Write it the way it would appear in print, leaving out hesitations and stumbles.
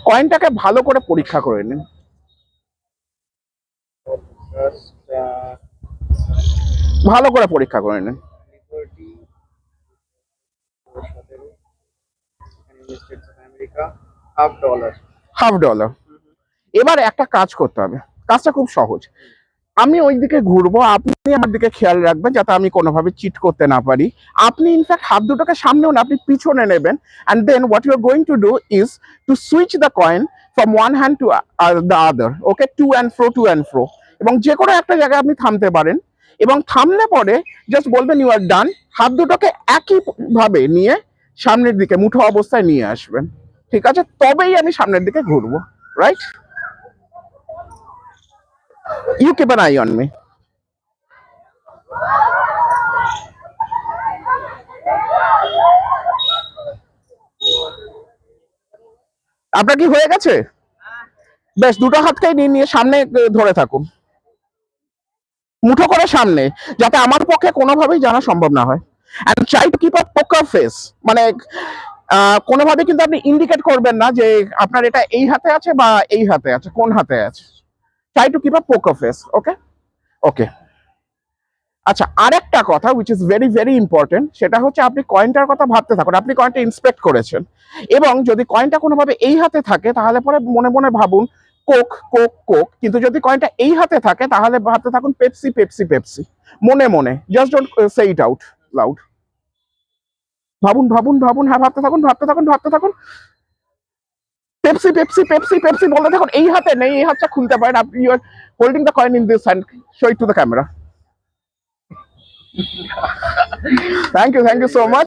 কয়েনটাকে ভালো করে পরীক্ষা করে নিন। ভালো করে পরীক্ষা করে নিন। $1/2। এবার একটা কাজ করতে হবে, কাজটা খুব সহজ। আমি ওই দিকে ঘুরবো, আপনি আমার দিকে খেয়াল রাখবেন যাতে আমি কোনোভাবে চিট করতে না পারি। আপনি ইনফ্যাক্ট হাত দুটোকে সামনেও না, আপনি পিছনে নেবেন, and then what you are going to do is to switch the coin from one hand to the other, okay, to and fro, to and fro. এবং যে কোনো একটা জায়গায় আপনি থামতে পারেন, এবং থামলে পরে জাস্ট বলবেন ইউ আর ডান। হাত দুটোকে একই ভাবে নিয়ে সামনের দিকে মুঠো অবস্থায় নিয়ে আসবেন, ঠিক আছে? তবেই আমি সামনের দিকে ঘুরবো, right? You keep an eye on me. আপনার কি হয়ে গেছে? বেশ, দুটো হাতকেই নিয়ে সামনে ধরে থাকুন, মুঠো করে সামনে, যাতে আমার পক্ষে কোনোভাবেই জানা সম্ভব না হয়। অ্যান্ড ট্রাই টু কিপ আ পোকার ফেস, মানে কোনোভাবে কিন্তু আপনি ইন্ডিকেট করবেন না যে আপনার এটা এই হাতে আছে বা এই হাতে আছে, কোন হাতে আছে। ট্রাই টু কিপ আ পোকার ফেস, ওকে? ওকে। আচ্ছা, আরেকটা কথা which is very very important, সেটা হচ্ছে আপনি কয়েনটার কথা ভাবতে থাকুন। আপনি কয়েনটা ইন্সপেক্ট করেছেন, এবং যদি কয়েনটা কোনোভাবে এই হাতে থাকে তাহলে পরে মনে মনে ভাবুন কোক কোক কোক, কিন্তু যদি কয়েনটা এই হাতে থাকে তাহলে ভাবতে থাকুন পেপসি পেপসি পেপসি, মনে মনে। Just don't say it out loud. ভাবুন ভাবুন ভাবুন, হ্যাঁ, ভাবতে থাকুন ভাবতে থাকুন ভাবতে থাকুন, পেপসি পেপসি পেপসি পেপসি বলতে থাকুন। এই হাতে নেই, এই হাতটা খুলতে পারেন আপনি। You are holding the coin in this hand, show it to the camera. Thank you so much.